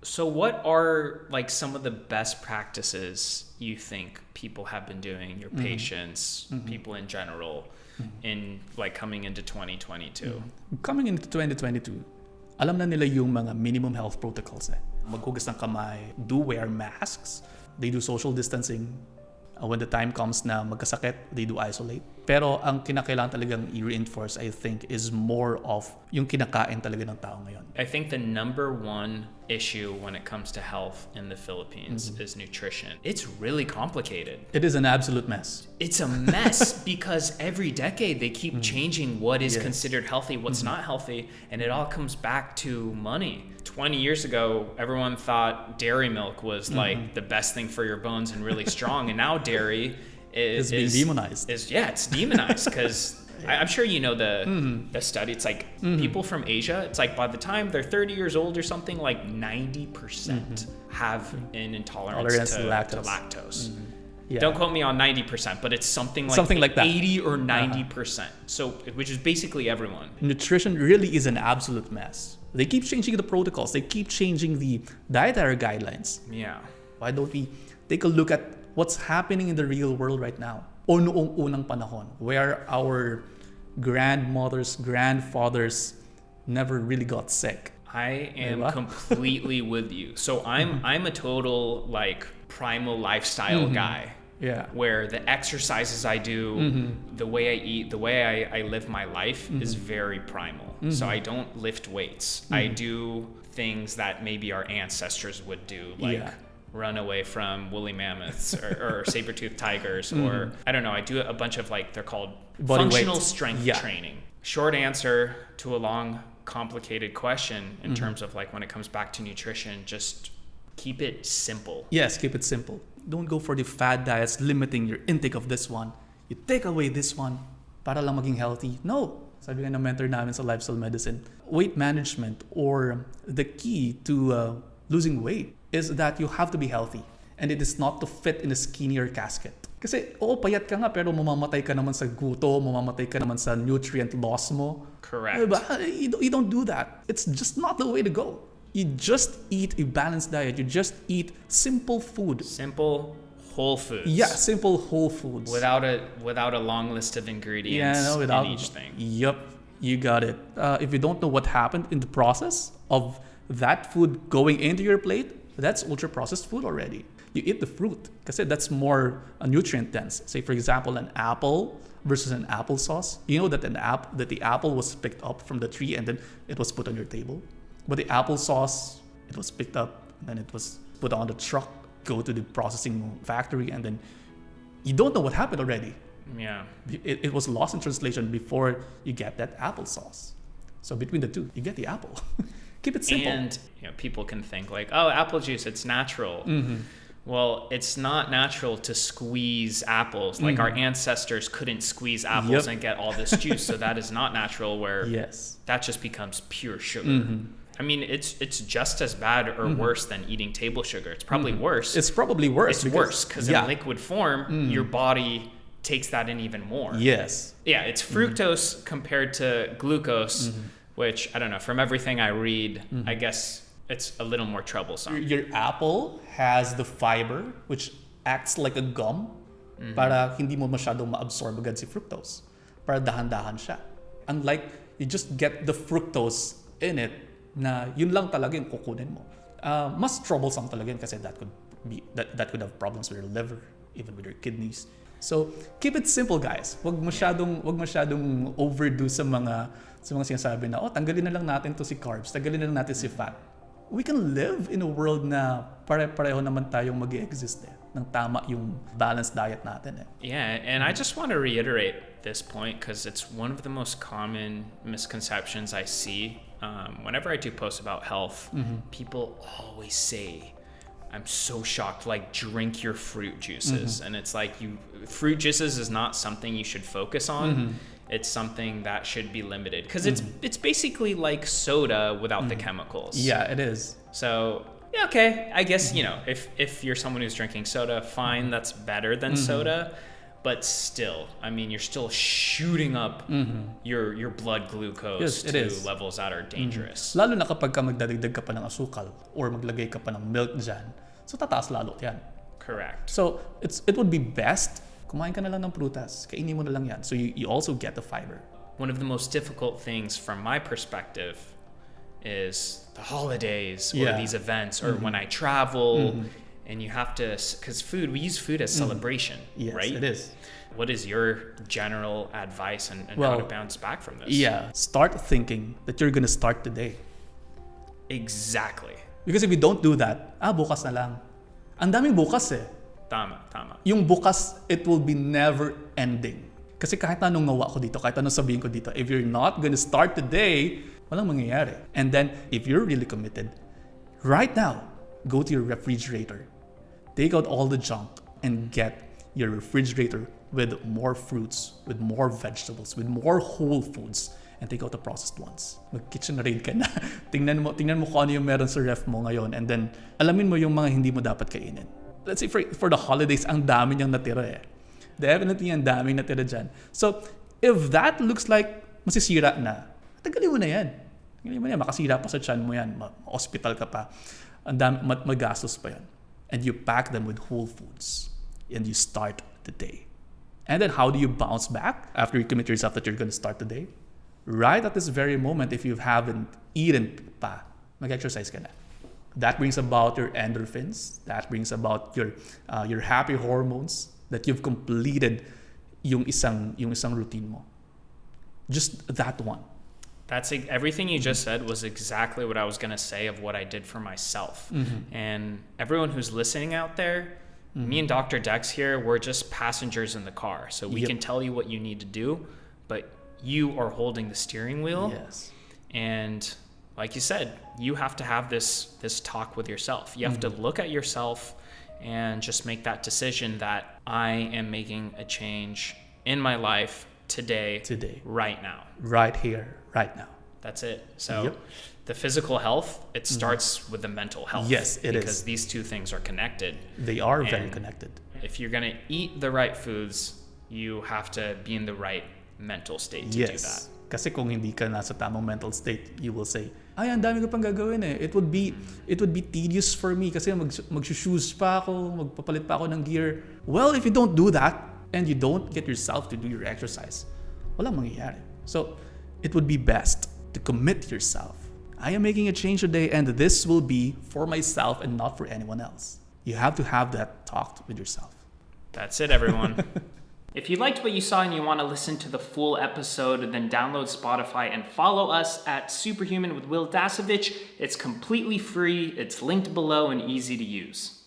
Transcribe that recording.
So what are like some of the best practices you think people have been doing, your patients, people in general, in like coming into 2022? Coming into 2022, alam na nila yung mga minimum health protocols eh. Maghugas ng kamay, do wear masks, they do social distancing. When the time comes na magkasakit, they do isolate. Pero ang kinakailangan talagang i-reinforce, I think, is more of yung kinakain talaga ng tao ngayon. I think the number one issue when it comes to health in the Philippines is nutrition. It's really complicated. It is an absolute mess. It's a mess because every decade they keep changing what is considered healthy, what's not healthy, and it all comes back to money. 20 years ago, everyone thought dairy milk was like the best thing for your bones and really strong, and now dairy is being demonized. It's demonized because I'm sure you know the study. It's like people from Asia, it's like by the time they're 30 years old or something, like 90% have an intolerance to lactose. Yeah. Don't quote me on 90%, but it's something like that. 80 or 90%. So, which is basically everyone. Nutrition really is an absolute mess. They keep changing the protocols. They keep changing the dietary guidelines. Yeah. Why don't we take a look at what's happening in the real world right now? O noong unang panahon, where our grandmothers, grandfathers never really got sick. I am completely with you. So I'm a total like primal lifestyle guy. Yeah. Where the exercises I do, the way I eat, the way I live my life is very primal. So I don't lift weights. I do things that maybe our ancestors would do, like run away from woolly mammoths or saber-toothed tigers, or I don't know, I do a bunch of like, they're called body functional weight. strength training. Short answer to a long, complicated question in terms of like when it comes back to nutrition, just keep it simple. Yes, keep it simple. Don't go for the fad diets, limiting your intake of this one. You take away this one para lang maging healthy. No. Sabi nga ng mentor namin sa lifestyle medicine, weight management or the key to losing weight is that you have to be healthy. And it is not to fit in a skinnier casket. Kasi, payat ka nga pero mamamatay ka naman sa guto, mamamatay ka naman sa nutrient loss mo. Correct. Diba? You don't do that. It's just not the way to go. You just eat a balanced diet. You just eat simple food. Simple, whole foods. Yeah, simple whole foods. Without a long list of ingredients in each thing. Yep, you got it. If you don't know what happened in the process of that food going into your plate, that's ultra-processed food already. You eat the fruit because that's more nutrient dense. Say, for example, an apple versus an applesauce. You know that the apple was picked up from the tree and then it was put on your table. But the applesauce, it was picked up and then it was put on the truck, go to the processing factory, and then you don't know what happened already. Yeah. It was lost in translation before you get that applesauce. So between the two, you get the apple. Keep it simple. And people can think like, oh, apple juice, it's natural. Well, it's not natural to squeeze apples. Like our ancestors couldn't squeeze apples and get all this juice. So that is not natural, where that just becomes pure sugar. I mean, it's just as bad or worse than eating table sugar. It's probably worse. It's probably worse. It's worse because in liquid form, your body takes that in even more. Yes. Yeah, it's fructose compared to glucose, which, I don't know, from everything I read, I guess it's a little more troublesome. Your apple has the fiber, which acts like a gum para hindi mo masyadong ma-absorb agad si fructose. Para dahan-dahan siya. Unlike, you just get the fructose in it na yun lang talaga yung kukunin mo. Mas troublesome talaga yun kasi that could have problems with your liver, even with your kidneys. So, keep it simple, guys. Wag masyadong overdo sa mga sinasabi na, tanggalin na lang natin to si carbs, tanggalin na lang natin si fat. We can live in a world na pare-pareho naman tayong mag-exist ng tama yung balanced diet natin Yeah, and I just want to reiterate this point because it's one of the most common misconceptions I see. Whenever I do posts about health, people always say, I'm so shocked, like, drink your fruit juices. And it's like, fruit juices is not something you should focus on. It's something that should be limited because it's basically like soda without the chemicals. Yeah, it is. So, yeah, okay, I guess, if you're someone who's drinking soda, fine, that's better than soda. But still, I mean, you're still shooting up your blood glucose Yes, it to is. levels that are dangerous. Lalo na kapag ka magdadagdag ka pa ng asukal or maglagay ka pa ng milk dyan, so tataas lalo yan. Correct. So it would be best, kumain ka na lang ng prutas, kainin mo na lang yan. So you also get the fiber. One of the most difficult things from my perspective is the holidays or Yeah. these events or when I travel and you have to, because we use food as celebration, Yes, right? it is. What is your general advice and how Well, to bounce back from this? Yeah. Start thinking that you're gonna start today. Exactly. Because if you don't do that, bukas na lang. Ang daming bukas eh. Tama. Yung bukas, it will be never ending. Kasi kahit anong ngawa ko dito, kahit anong sabihin ko dito, if you're not gonna start today, walang mangyayari. And then, if you're really committed, right now, go to your refrigerator. Take out all the junk and get your refrigerator with more fruits, with more vegetables, with more whole foods, and take out the processed ones. Mag-kitchen raid ka na. tingnan mo kung ano yung meron sa ref mo ngayon, and then alamin mo yung mga hindi mo dapat kainin. Let's say for the holidays, ang dami niyang natira eh. Definitely ang daming natira dyan. So, if that looks like masisira na, tagalin mo na yan. Makasira pa sa tiyan mo yan. Ma-hospital ka pa. Ang dami, magastos pa yan. And you pack them with whole foods. And you start the day. And then how do you bounce back after you commit yourself that you're going to start the day? Right at this very moment, if you haven't eaten pa, mag-exercise ka na. That brings about your endorphins. That brings about your happy hormones that you've completed yung isang routine mo. Just that one. That's everything you just said was exactly what I was going to say of what I did for myself. And everyone who's listening out there, me and Dr. Dex here, we're just passengers in the car. So we can tell you what you need to do, but you are holding the steering wheel. Yes. And like you said, you have to have this talk with yourself. You have to look at yourself and just make that decision that I am making a change in my life today, right now. Right here, right now. That's it. So the physical health, it starts with the mental health. Yes, it is. Because these two things are connected. They are very connected. If you're going to eat the right foods, you have to be in the right mental state to do that. Kasi kung hindi ka nasa tamang mental state, you will say, ay, ang dami ko pang gagawin eh. It would be tedious for me kasi mag-shoes pa ako, magpapalit pa ako ng gear. Well, if you don't do that, and you don't get yourself to do your exercise, walang mangyayari. So, it would be best to commit yourself. I am making a change today, and this will be for myself and not for anyone else. You have to have that talk with yourself. That's it, everyone. If you liked what you saw and you want to listen to the full episode, then download Spotify and follow us at SuperHuman with Will Dasovich. It's completely free, it's linked below and easy to use.